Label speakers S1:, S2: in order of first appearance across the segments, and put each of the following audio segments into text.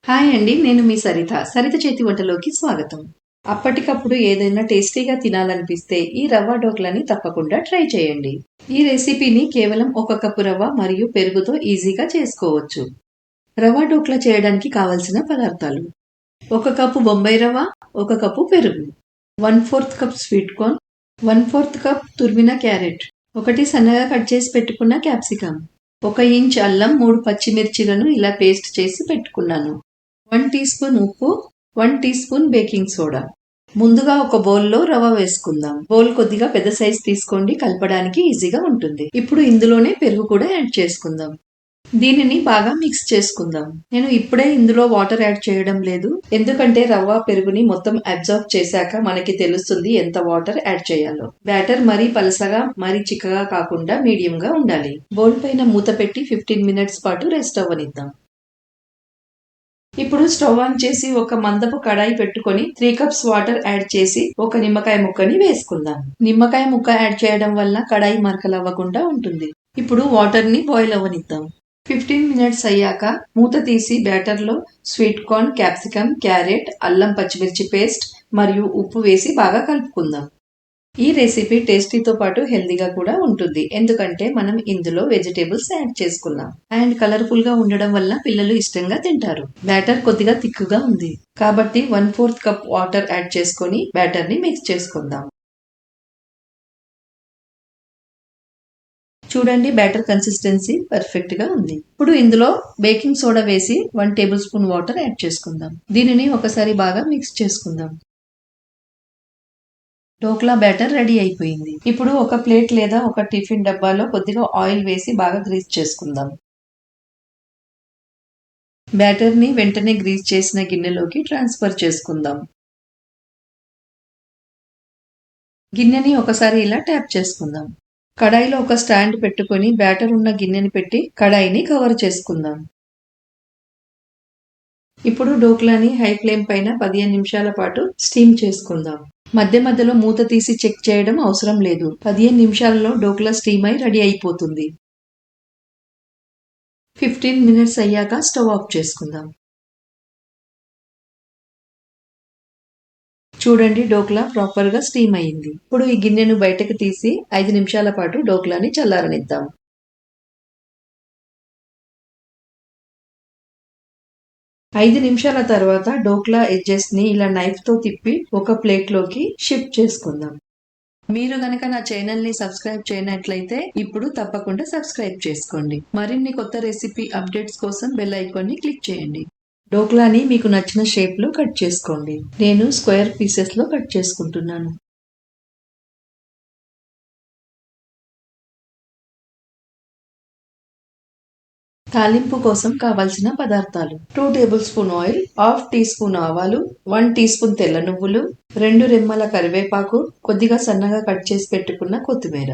S1: Hi అండి, నేను మీ సరిత చేతి వంటలోకి స్వాగతం. అప్పటికప్పుడు ఏదైనా టేస్టీగా తినాలనిపిస్తే ఈ రవ్వ డోక్లాని తప్పకుండా ట్రై చేయండి. ఈ రెసిపీని కేవలం 1 కప్పు రవ్వ మరియు పెరుగుతో ఈజీగా చేసుకోవచ్చు. రవ్వ డోక్లా చేయడానికి కావలసిన పదార్థాలు: 1 కప్పు బొంబాయి రవ్వ, 1 కప్పు పెరుగు, 1/4 కప్ స్వీట్ కార్న్, 1/4 కప్ తురిమిన క్యారెట్, 1 సన్నగా కట్ చేసి పెట్టుకున్న క్యాప్సికమ్, 1 ఇంచ్ అల్లం, 3 పచ్చిమిర్చిలను ఇలా పేస్ట్ చేసి పెట్టుకున్నాను, 1 టీ స్పూన్ ఉప్పు, 1 టీ స్పూన్ బేకింగ్ సోడా. ముందుగా ఒక బౌల్లో రవ్వ వేసుకుందాం. బౌల్ కొద్దిగా పెద్ద సైజ్ తీసుకోండి, కలపడానికి ఈజీగా ఉంటుంది. ఇప్పుడు ఇందులోనే పెరుగు కూడా యాడ్ చేసుకుందాం. దీనిని బాగా మిక్స్ చేసుకుందాం. నేను ఇప్పుడే ఇందులో వాటర్ యాడ్ చేయడం లేదు, ఎందుకంటే రవ్వ పెరుగుని మొత్తం అబ్జర్వ్ చేశాక మనకి తెలుస్తుంది ఎంత వాటర్ యాడ్ చేయాలో. బ్యాటర్ మరీ పలసగా మరీ చిక్కగా కాకుండా మీడియం గా ఉండాలి. బౌల్ పైన మూత పెట్టి 15 మినిట్స్ పాటు రెస్ట్ అవ్వనిద్దాం. ఇప్పుడు స్టవ్ ఆన్ చేసి ఒక మందపు కడాయి పెట్టుకొని 3 కప్స్ వాటర్ యాడ్ చేసి ఒక నిమ్మకాయ ముక్కని వేసుకుందాం. నిమ్మకాయ ముక్క యాడ్ చేయడం వల్ల కడాయి మరకలవ్వకుండా ఉంటుంది. ఇప్పుడు వాటర్ ని బాయిల్ అవ్వనిద్దాం. 15 మినిట్స్ అయ్యాక మూత తీసి బ్యాటర్ లో స్వీట్ కార్న్, క్యాప్సికమ్, క్యారెట్, అల్లం పచ్చిమిర్చి పేస్ట్ మరియు ఉప్పు వేసి బాగా కలుపుకుందాం. ఈ రెసిపీ టేస్టీతో పాటు హెల్దీగా కూడా ఉంటుంది, ఎందుకంటే మనం ఇందులో వెజిటేబుల్స్ యాడ్ చేసుకున్నాం అండ్ కలర్ఫుల్ గా ఉండడం వల్ల పిల్లలు ఇష్టంగా తింటారు. బ్యాటర్ కొద్దిగా థిక్గా ఉంది కాబట్టి 1/4 కప్ వాటర్ యాడ్ చేసుకొని బ్యాటర్ ని మిక్స్ చేసుకుందాం. చూడండి, బ్యాటర్ కన్సిస్టెన్సీ పర్ఫెక్ట్ గా ఉంది. ఇప్పుడు ఇందులో బేకింగ్ సోడా వేసి 1 టేబుల్ స్పూన్ వాటర్ యాడ్ చేసుకుందాం. దీనిని ఒకసారి బాగా మిక్స్ చేసుకుందాం. డోక్లా బ్యాటర్ రెడీ అయిపోయింది. ఇప్పుడు ఒక ప్లేట్ లేదా ఒక టిఫిన్ డబ్బాలో కొద్దిగా ఆయిల్ వేసి బాగా గ్రీస్ చేసుకుందాం. బ్యాటర్ ని వెంటనే గ్రీస్ చేసిన గిన్నెలోకి ట్రాన్స్ఫర్ చేసుకుందాం. గిన్నెని ఒకసారి ఇలా ట్యాప్ చేసుకుందాం. కడాయిలో ఒక స్టాండ్ పెట్టుకొని బ్యాటర్ ఉన్న గిన్నెని పెట్టి కడాయిని కవర్ చేసుకుందాం. ఇప్పుడు డోక్లాని హై ఫ్లేమ్ పైన 15 నిమిషాల పాటు స్టీమ్ చేసుకుందాం. మధ్య మధ్యలో మూత తీసి చెక్ చేయడం అవసరం లేదు. 15 నిమిషాలలో డోక్లా స్టీమ్ అయి రెడీ అయిపోతుంది. 15 మినిట్స్ అయ్యాక స్టవ్ ఆఫ్ చేసుకుందాం. చూడండి, డోక్లా ప్రాపర్ గా స్టీమ్ అయింది. ఇప్పుడు ఈ గిన్నెను బయటకు తీసి 5 నిమిషాల పాటు డోక్లాని చల్లారనిద్దాం. 5 నిమిషాల తర్వాత డోక్లా ఎడ్జెస్ ని ఇలా నైఫ్ తో తిప్పి ఒక ప్లేట్ లోకి షిఫ్ట్ చేసుకుందాం. మీరు గనక నా ఛానల్ ని సబ్స్క్రైబ్ చేయనట్లయితే ఇప్పుడు తప్పకుండా సబ్స్క్రైబ్ చేసుకోండి. మరిన్ని కొత్త రెసిపీ అప్డేట్స్ కోసం బెల్ ఐకాన్ ని క్లిక్ చేయండి. డోక్లాని మీకు నచ్చిన షేప్ లో కట్ చేసుకోండి. నేను స్క్వేర్ పీసెస్ లో కట్ చేసుకుంటున్నాను. తాలింపు కోసం కావలసిన పదార్థాలు: 2 tablespoon oil, half teaspoon ఆవాలు, 1 టీ స్పూన్ తెల్ల నువ్వులు, 2 రెమ్మల కరివేపాకు, కొద్దిగా సన్నగా కట్ చేసి పెట్టుకున్న కొత్తిమీర.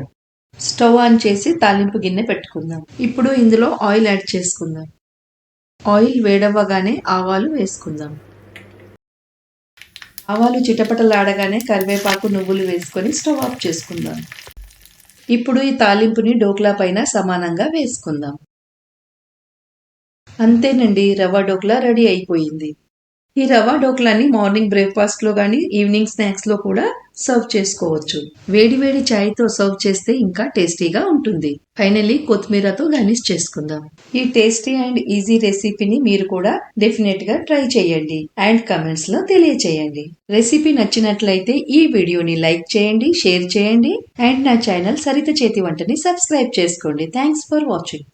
S1: స్టవ్ ఆన్ చేసి తాలింపు గిన్నె పెట్టుకుందాం. ఇప్పుడు ఇందులో ఆయిల్ యాడ్ చేసుకుందాం. ఆయిల్ వేడవ్వగానే ఆవాలు వేసుకుందాం. ఆవాలు చిటపటలాడగానే కరివేపాకు, నువ్వులు వేసుకొని స్టవ్ ఆఫ్ చేసుకుందాం. ఇప్పుడు ఈ తాలింపుని డోక్లా పైన సమానంగా వేసుకుందాం. అంతేనండి, రవ్వ డోక్లా రెడీ అయిపోయింది. ఈ రవ్వ డోక్లాని మార్నింగ్ బ్రేక్ఫాస్ట్ లో గానీ ఈవినింగ్ స్నాక్స్ లో కూడా సర్వ్ చేసుకోవచ్చు. వేడి వేడి చాయ్ తో సర్వ్ చేస్తే ఇంకా టేస్టీగా ఉంటుంది. ఫైనల్లీ కొత్తిమీరతో గార్నిష్ చేసుకుందాం. ఈ టేస్టీ అండ్ ఈజీ రెసిపీని మీరు కూడా డెఫినెట్ గా ట్రై చేయండి అండ్ కమెంట్స్ లో తెలియచేయండి. రెసిపీ నచ్చినట్లయితే ఈ వీడియోని లైక్ చేయండి, షేర్ చేయండి అండ్ నా ఛానల్ సరిత చేతి వంటని సబ్స్క్రైబ్ చేసుకోండి. Thanks for watching.